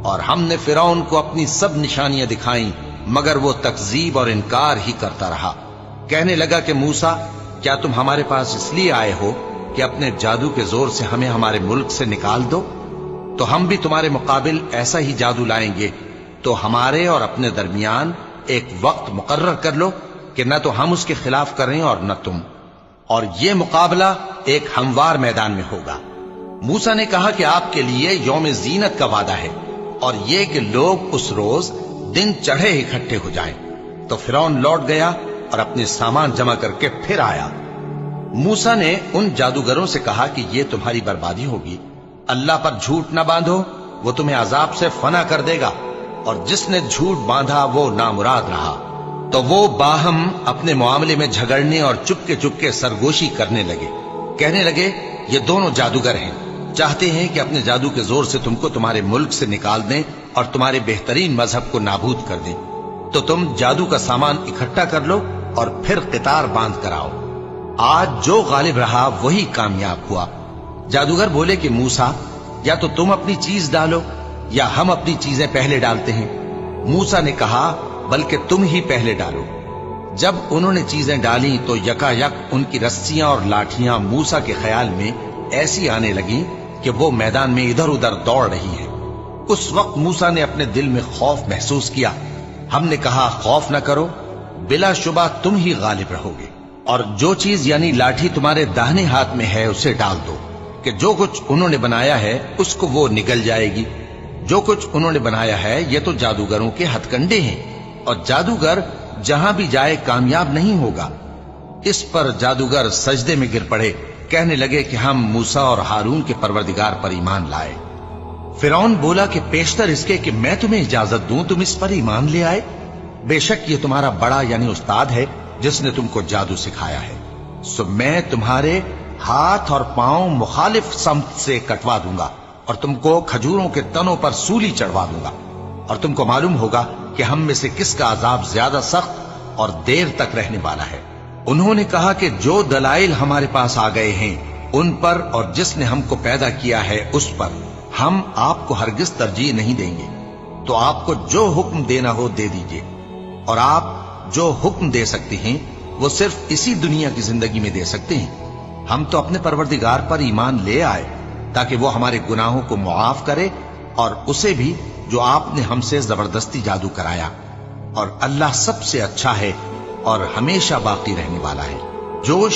اور ہم نے فرعون کو اپنی سب نشانیاں دکھائیں مگر وہ تکذیب اور انکار ہی کرتا رہا۔ کہنے لگا کہ موسیٰ، کیا تم ہمارے پاس اس لیے آئے ہو کہ اپنے جادو کے زور سے ہمیں ہمارے ملک سے نکال دو؟ تو ہم بھی تمہارے مقابل ایسا ہی جادو لائیں گے، تو ہمارے اور اپنے درمیان ایک وقت مقرر کر لو کہ نہ تو ہم اس کے خلاف کریں اور نہ تم، اور یہ مقابلہ ایک ہموار میدان میں ہوگا۔ موسیٰ نے کہا کہ آپ کے لیے یوم زینت کا وعدہ ہے، اور یہ کہ لوگ اس روز دن چڑھے اکٹھے ہو جائیں۔ تو فرعون لوٹ گیا اور اپنے سامان جمع کر کے پھر آیا۔ موسیٰ نے ان جادوگروں سے کہا کہ یہ تمہاری بربادی ہوگی، اللہ پر جھوٹ نہ باندھو، وہ تمہیں عذاب سے فنا کر دے گا، اور جس نے جھوٹ باندھا وہ نامراد رہا۔ تو وہ باہم اپنے معاملے میں جھگڑنے اور چپکے سرگوشی کرنے لگے۔ کہنے لگے، یہ دونوں جادوگر ہیں، چاہتے ہیں کہ اپنے جادو کے زور سے تم کو تمہارے ملک سے نکال دیں اور تمہارے بہترین مذہب کو نابود کر دیں۔ تو تم جادو کا سامان اکٹھا کر لو اور پھر قطار باندھ کر آؤ۔ آج جو غالب رہا وہی کامیاب ہوا۔ جادوگر بولے کہ موسیٰ، یا تو تم اپنی چیز ڈالو یا ہم اپنی چیزیں پہلے ڈالتے ہیں۔ موسیٰ نے کہا، بلکہ تم ہی پہلے ڈالو۔ جب انہوں نے چیزیں ڈالیں تو یکا یک ان کی رسیاں اور لاٹھیاں موسیٰ کے خیال میں ایسی آنے لگیں کہ وہ میدان میں ادھر ادھر دوڑ رہی ہیں۔ اس وقت موسیٰ نے اپنے دل میں خوف محسوس کیا۔ ہم نے کہا، خوف نہ کرو، بلا شبہ تم ہی غالب رہو گے، اور جو چیز یعنی لاٹھی تمہارے داہنے ہاتھ میں ہے اسے ڈال دو، کہ جو کچھ انہوں نے بنایا ہے اس کو وہ نگل جائے گی۔ جو کچھ انہوں نے بنایا ہے یہ تو جادوگروں کے ہتھ کنڈے ہیں، اور جادوگر جہاں بھی جائے کامیاب نہیں ہوگا۔ اس پر جادوگر سجدے میں گر پڑے، کہنے لگے کہ ہم موسیٰ اور ہارون کے پروردگار پر ایمان لائے۔ فرعون بولا کہ پیشتر اس کے کہ میں تمہیں اجازت دوں تم اس پر ایمان لے آئے؟ بے شک یہ تمہارا بڑا یعنی استاد ہے جس نے تم کو جادو سکھایا ہے، سو میں تمہارے ہاتھ اور پاؤں مخالف سمت سے کٹوا دوں گا، اور تم کو کھجوروں کے تنوں پر سولی چڑھوا دوں گا، اور تم کو معلوم ہوگا کہ ہم میں سے کس کا عذاب زیادہ سخت اور دیر تک رہنے والا ہے۔ انہوں نے کہا کہ جو دلائل ہمارے پاس آ گئے ہیں ان پر اور جس نے ہم کو پیدا کیا ہے اس پر ہم آپ کو ہرگز ترجیح نہیں دیں گے، تو آپ کو جو حکم دینا ہو دے دیجئے، اور آپ جو حکم دے سکتے ہیں وہ صرف اسی دنیا کی زندگی میں دے سکتے ہیں۔ ہم تو اپنے پروردگار پر ایمان لے آئے تاکہ وہ ہمارے گناہوں کو معاف کرے، اور اسے بھی جو آپ نے ہم سے زبردستی جادو کرایا، اور اللہ سب سے اچھا ہے اور ہمیشہ باقی رہنے والا ہے۔ جو